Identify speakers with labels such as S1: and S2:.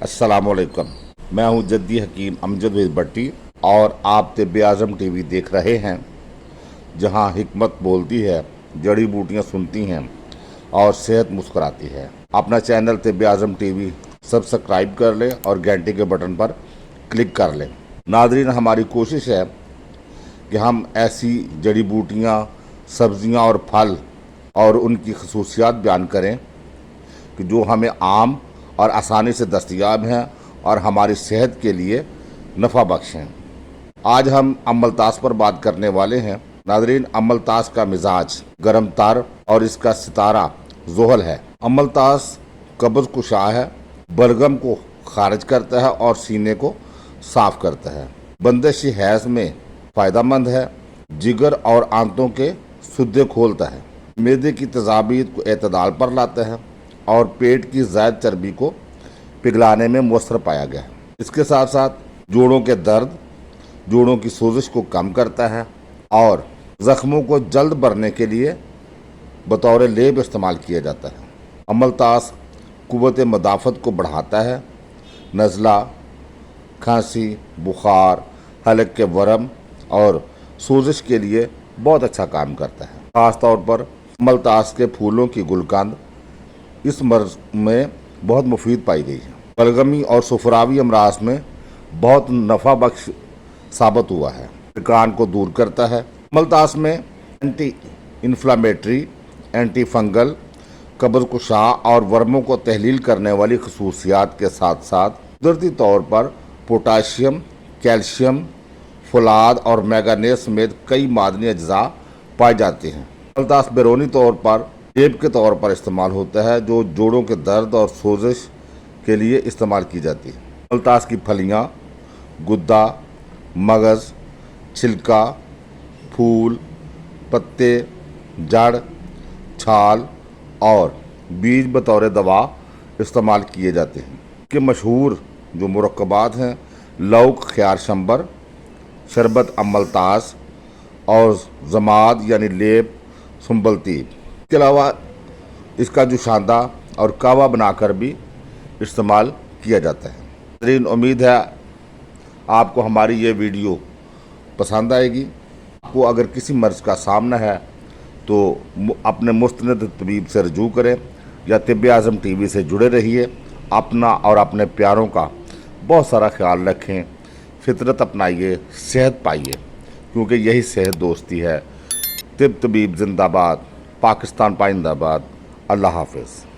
S1: अस्सलामुअलैकुम। मैं हूं जद्दी हकीम अमजद भट्टी और आप तिब्बे आज़म टीवी देख रहे हैं, जहां हिकमत बोलती है, जड़ी बूटियां सुनती हैं और सेहत मुस्कुराती है। अपना चैनल तिब्बे आज़म टीवी सब्सक्राइब कर लें और घंटी के बटन पर क्लिक कर लें। नाज़रीन, हमारी कोशिश है कि हम ऐसी जड़ी बूटियाँ, सब्जियाँ और फल और उनकी खसूसियात बयान करें कि जो हमें आम और आसानी से दस्तयाब हैं और हमारी सेहत के लिए नफ़ा बख्श हैं। आज हम अम्लतास पर बात करने वाले हैं। नाज़रीन, अम्लतास का मिजाज गर्म तर और इसका सितारा ज़ोहल है। अम्लतास कब्ज़ कुशा है, बलगम को खारिज करता है और सीने को साफ करता है। बंदिश हैज़ में फ़ायदेमंद है, जिगर और आंतों के सुद्दे खोलता है, मैदे की तजाबीत को एतदाल पर लाता है और पेट की ज़ायद चर्बी को पिघलाने में मुअस्सर पाया गया है। इसके साथ साथ जोड़ों के दर्द, जोड़ों की सोजिश को कम करता है और ज़ख्मों को जल्द भरने के लिए बतौर लेप इस्तेमाल किया जाता है। अम्लतास कुव्वत मदाफ़त को बढ़ाता है, नज़ला, खांसी, बुखार, हलक के वरम और सोजिश के लिए बहुत अच्छा काम करता है। ख़ास तौर पर अम्लतास के फूलों की गुलकंद इस मर्ज में बहुत मुफीद पाई गई है। बलगमी और सुफरावी अमराज में बहुत नफ़ा बख्श साबित हुआ है। थकान को दूर करता है। अम्लतास में एंटी इन्फ्लामेटरी, एंटी फंगल, कब्ज़ कुशा और वर्मों को तहलील करने वाली खसूसियात के साथ साथ कुदरती तौर पर पोटाशियम, कैल्शियम, फुलाद और मैंगनीज समेत कई मादनी अज्जा पाए जाते हैं। अम्लतास बैरूनी तौर पर टेप के तौर पर इस्तेमाल होता है, जो जोड़ों के दर्द और सोजिश के लिए इस्तेमाल की जाती है। अम्लतास की फलियाँ, गुद्दा, मगज़, छिलका, फूल, पत्ते, जड़, छाल और बीज बतौर दवा इस्तेमाल किए जाते हैं। के मशहूर जो मुरक्कबात हैं, लौक, ख्यार शंबर, शरबत अम्लतास और जमाद यानी लेप सुंबलतीब। इसके अलावा इसका जुशांदा और कावा बनाकर भी इस्तेमाल किया जाता है। नाज़रीन, उम्मीद है आपको हमारी ये वीडियो पसंद आएगी। आपको अगर किसी मर्ज़ का सामना है तो अपने मुस्तनद तबीब से रजू करें या तिब्बे आज़म टीवी से जुड़े रहिए। अपना और अपने प्यारों का बहुत सारा ख्याल रखें, फितरत अपनाइए, सेहत पाइए, क्योंकि यही सेहत दोस्ती है। तिब तबीब जिंदाबाद, पाकिस्तान पाइंदाबाद। अल्लाह हाफ़िज़।